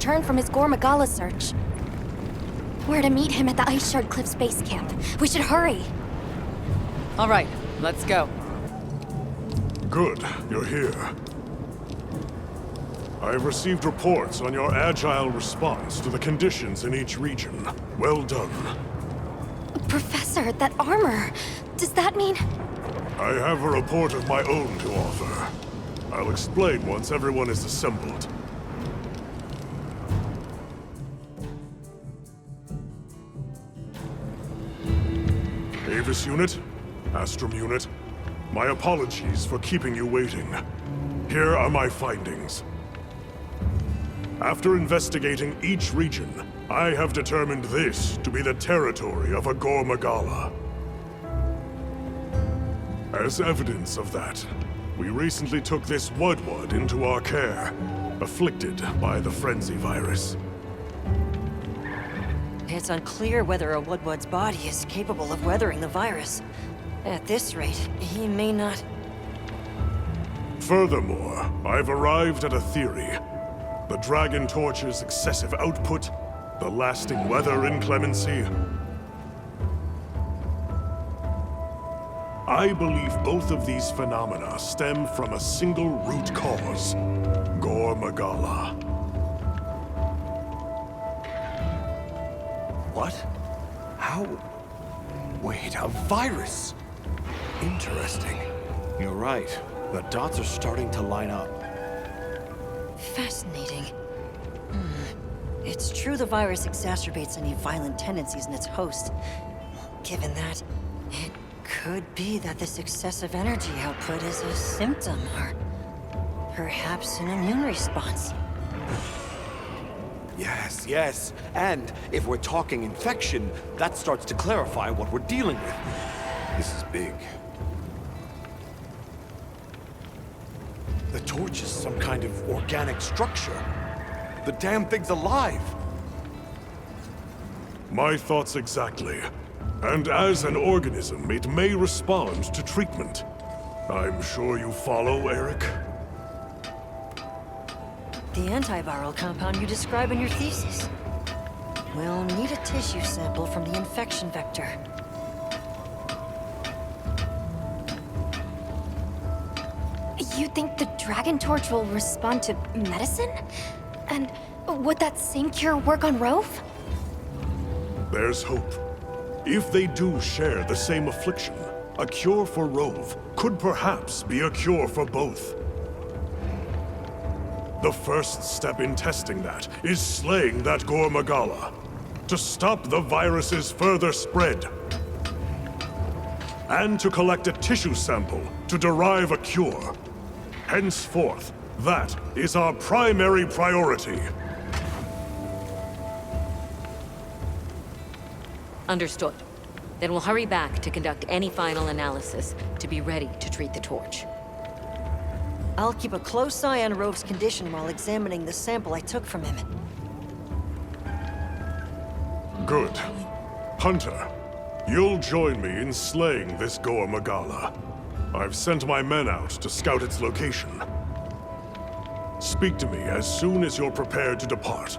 returned from his Gormagala search. We're to meet him at the Ice Shard Cliffs base camp. We should hurry. All right, let's go. Good, you're here. I have received reports on your agile response to the conditions in each region. Well done. Professor, that armor... Does that mean... I have a report of my own to offer. I'll explain once everyone is assembled. Avis Unit, Astrum Unit, my apologies for keeping you waiting. Here are my findings. After investigating each region, I have determined this to be the territory of a Gormagala. As evidence of that, we recently took this Woodward into our care, afflicted by the Frenzy virus. It's unclear whether a Woodward's body is capable of weathering the virus. At this rate, he may not... Furthermore, I've arrived at a theory. The Dragon Torch's excessive output, the lasting weather inclemency. I believe both of these phenomena stem from a single root cause, Gormagala. What? How? Wait, a virus? Interesting. You're right. The dots are starting to line up. Fascinating. It's true the virus exacerbates any violent tendencies in its host. Given that, it could be that this excessive energy output is a symptom, or perhaps an immune response. Yes, yes. And if we're talking infection, that starts to clarify what we're dealing with. This is big. The torch is some kind of organic structure. The damn thing's alive. My thoughts exactly. And as an organism, it may respond to treatment. I'm sure you follow, Eric? The antiviral compound you describe in your thesis. We'll need a tissue sample from the infection vector. You think the Dragon Torch will respond to medicine? And would that same cure work on Rove? There's hope. If they do share the same affliction, a cure for Rove could perhaps be a cure for both. The first step in testing that is slaying that Gormagala, to stop the virus's further spread. And to collect a tissue sample to derive a cure. Henceforth, that is our primary priority. Understood. Then we'll hurry back to conduct any final analysis to be ready to treat the torch. I'll keep a close eye on Rove's condition while examining the sample I took from him. Good. Hunter, you'll join me in slaying this Gormagala. I've sent my men out to scout its location. Speak to me as soon as you're prepared to depart.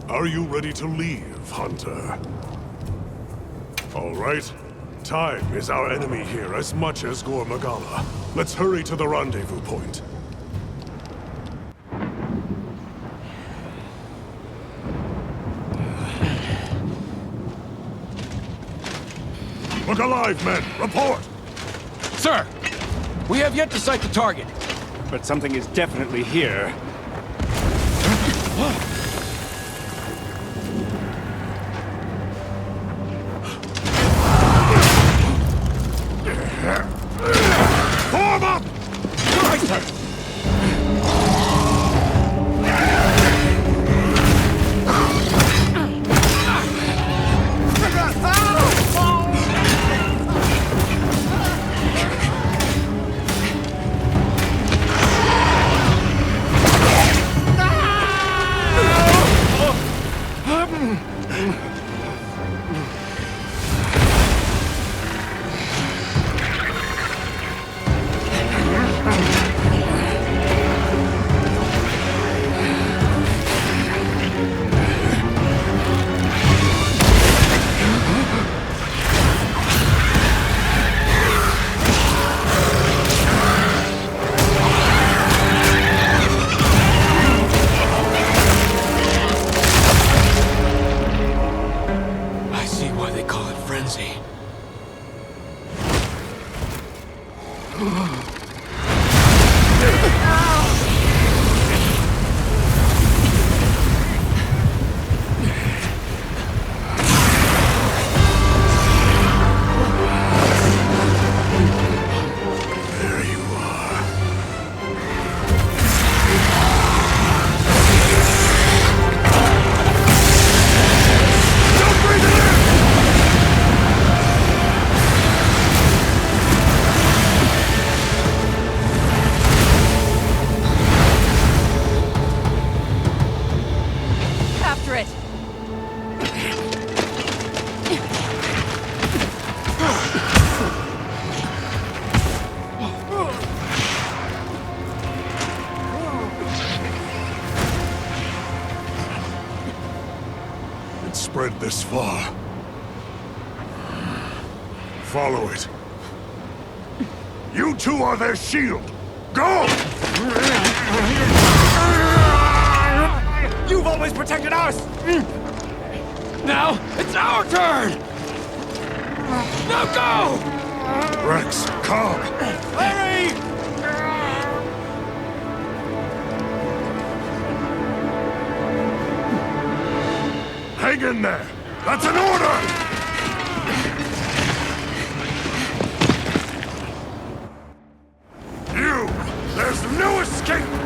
Are you ready to leave, Hunter? All right. Time is our enemy here as much as Gormagala. Let's hurry to the rendezvous point. Look alive, men! Report! Sir! We have yet to sight the target. But something is definitely here. Form up! Right, sir! it! It's spread this far. Follow it. You two are their shield. Go! You've always protected us! Now, it's our turn! Now go! Rex, calm. Larry! Hang in there. That's an order! You! There's no escape!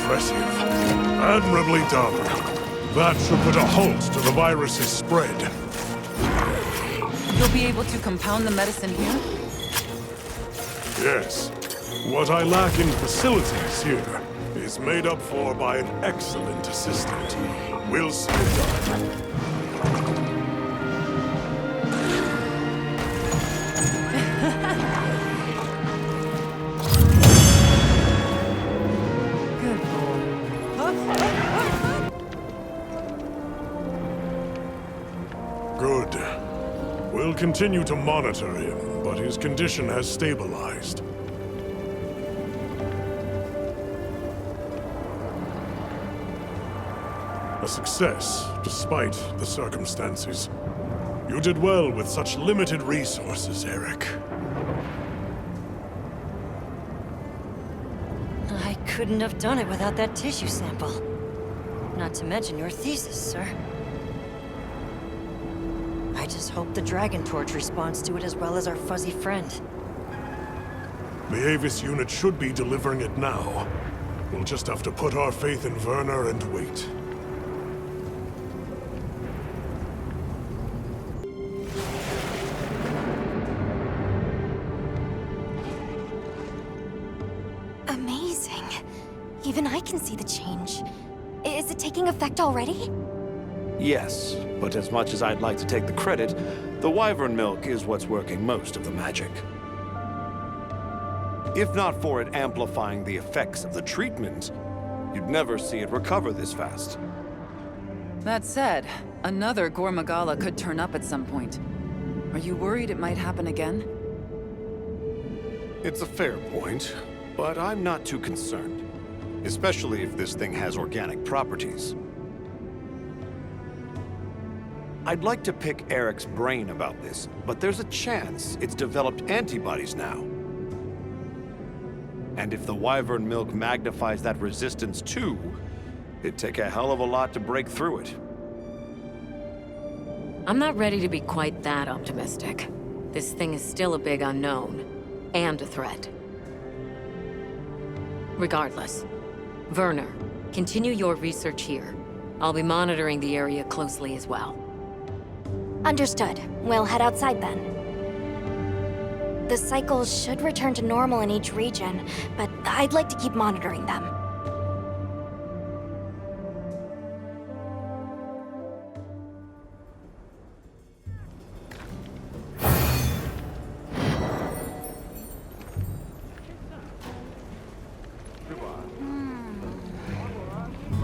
Impressive. Admirably done. That should put a halt to the virus's spread. You'll be able to compound the medicine here? Yes. What I lack in facilities here is made up for by an excellent assistant. We'll see it done. Good boy. Good. We'll continue to monitor him, but his condition has stabilized. A success, despite the circumstances. You did well with such limited resources, Eric. I couldn't have done it without that tissue sample. Not to mention your thesis, sir. I just hope the Dragon Torch responds to it as well as our fuzzy friend. The Avis unit should be delivering it now. We'll just have to put our faith in Werner and wait. Amazing. Even I can see the change. Is it taking effect already? Yes, but as much as I'd like to take the credit, the wyvern milk is what's working most of the magic. If not for it amplifying the effects of the treatment, you'd never see it recover this fast. That said, another Gormagala could turn up at some point. Are you worried it might happen again? It's a fair point, but I'm not too concerned. Especially if this thing has organic properties. I'd like to pick Eric's brain about this, but there's a chance it's developed antibodies now. And if the wyvern milk magnifies that resistance too, it'd take a hell of a lot to break through it. I'm not ready to be quite that optimistic. This thing is still a big unknown, and a threat. Regardless, Werner, continue your research here. I'll be monitoring the area closely as well. Understood. We'll head outside then. The cycles should return to normal in each region, but I'd like to keep monitoring them.